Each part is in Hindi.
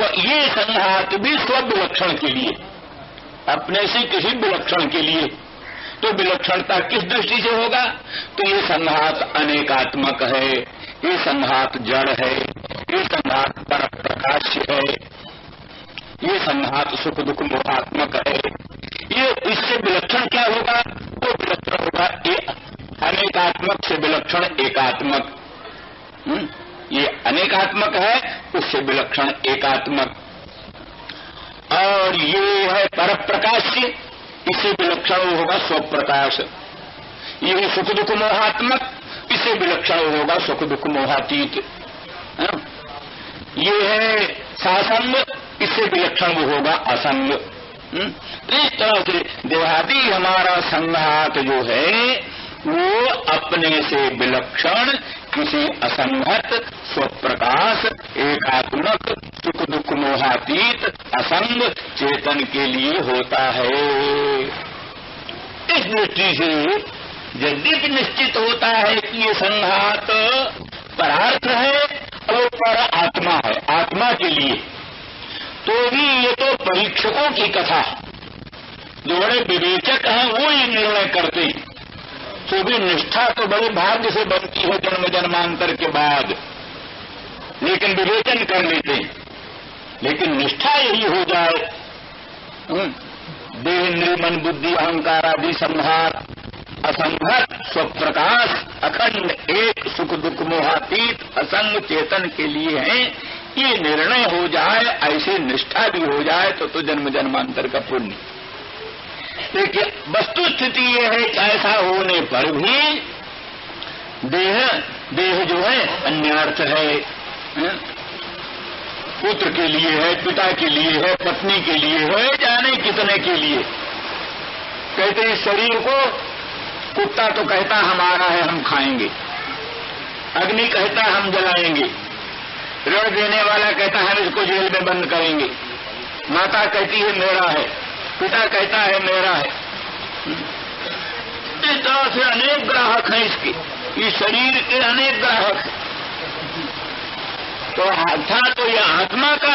तो ये संघात भी स्वविलक्षण के लिए, अपने से किसी विलक्षण के लिए। तो विलक्षणता किस दृष्टि से होगा? तो ये संघात अनेकात्मक है, ये संघात जड़ है, ये संघात पर प्रकाश है, ये संघात सुख दुख मोहात्मक है। ये इससे विलक्षण क्या होगा? तो विलक्षण होगा अनेकात्मक से विलक्षण एकात्मक। ये अनेकात्मक है, उससे विलक्षण एकात्मक। और ये है पर प्रकाश से, इससे विलक्षण होगा स्वप्रकाश। ये सुख दुख मोहात्मक, इससे विलक्षण होगा सुख दुख मोहातीत। ये है सासंग, इससे विलक्षण होगा असंग। इस तरह से देहादि हमारा संघात जो है वो अपने से विलक्षण किसी असंगत स्वप्रकाश एकात्मक सुख दुख मोहातीत असंग चेतन के लिए होता है। इस दृष्टि से यद्यपि निश्चित होता है कि ये संघात परार्थ है और पर आत्मा है, आत्मा के लिए, तो भी ये तो परीक्षकों की कथा, जो बड़े विवेचक हैं वो ये निर्णय करते हैं। तो भी निष्ठा तो बड़े भाग्य से बनती है जन्म जन्मांतर के बाद, लेकिन विवेचन कर लेते हैं। लेकिन निष्ठा यही हो जाए, देह इंद्रिय मन बुद्धि अहंकार आदि संहार असंगत स्वप्रकाश अखंड एक सुख दुख मोहातीत असंग चेतन के लिए है, ये निर्णय हो जाए, ऐसे निष्ठा भी हो जाए तो जन्म जन्मांतर का पुण्य। देखिए वस्तु स्थिति ये है कि ऐसा होने पर भी देह जो है अन्यार्थ है, पुत्र के लिए है, पिता के लिए है, पत्नी के लिए है, जाने कितने के लिए। कहते हैं शरीर को कुत्ता तो कहता हमारा है हम खाएंगे, अग्नि कहता हम जलाएंगे, ऋण देने वाला कहता हम इसको जेल में बंद करेंगे, माता कहती है मेरा है, पिता कहता है मेरा है। इस तरह से अनेक ग्राहक हैं इसके, इस शरीर के अनेक ग्राहक। तो अच्छा तो यह आत्मा का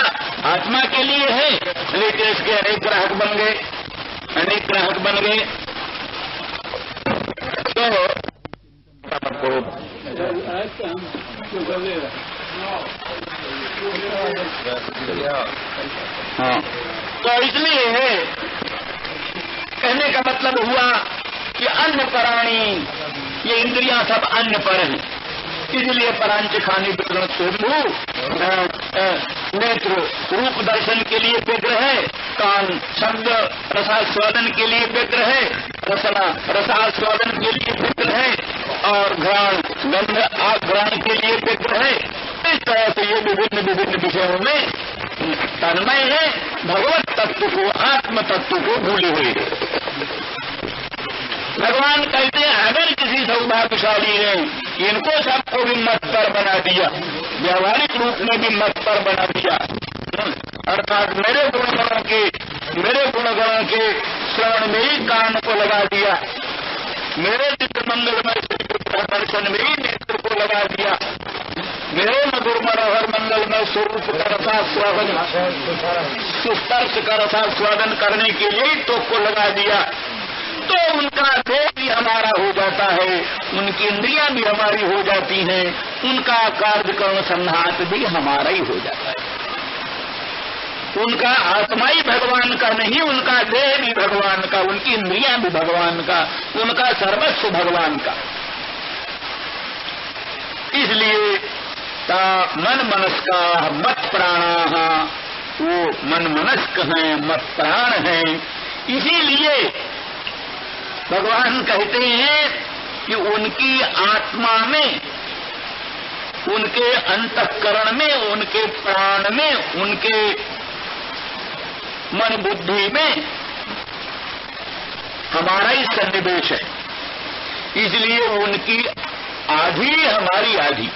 आत्मा के लिए है, लेकिन इसके अनेक ग्राहक बन गए, अनेक ग्राहक बन गए। हाँ, तो इसलिए है कहने का मतलब हुआ कि अन्य प्राणी ये इंद्रियां सब अन्य पर हैं, इसलिए परांच खानी विग्रह स्वयं नेत्र रूप दर्शन के लिए व्यग्र है, कान शब्द रसास्वादन के लिए व्यग्र है, रसना रसास्वादन के लिए व्यग्र है, और घ्राण गंध आघ्राण के लिए व्यग्र है। इस तरह से ये विभिन्न विभिन्न विषयों में तन्मय है, भगवत तत्व को आत्म तत्व को भूले हुए। भगवान कहते हैं अगर किसी सौभाग्यशाली ने इनको सबको भी मत पर बना दिया, व्यवहारिक रूप में भी मत पर बना दिया, अर्थात मेरे गुणगणों के श्रवण में ही कान को लगा दिया, मेरे चित्र मंगलमय दर्शन में ही नेत्र को लगा दिया, मेरे मधुर मनोहर मंगलमय स्वरूप का रसास्वादन सुस्पर्श का रसास्वादन करने के लिए तो को लगा दिया, तो उनका देह भी हमारा हो जाता है, उनकी इंद्रियां भी हमारी हो जाती हैं, उनका कार्यक्रम संघात भी हमारा ही हो जाता है। उनका आत्मा ही भगवान का नहीं, उनका देह भी भगवान का, उनकी इंद्रियां भी भगवान का, उनका सर्वस्व भगवान का। इसलिए मन मनस्का मत प्राणा, वो मन मनस्क हैं, मत प्राण हैं। इसीलिए भगवान कहते हैं कि उनकी आत्मा में, उनके अंतःकरण में, उनके प्राण में, उनके मन बुद्धि में हमारा ही सन्निवेश है। इसलिए उनकी आधी हमारी आधी,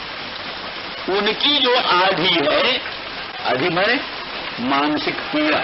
उनकी जो आधी है, आधी माने मानसिक पीड़ा,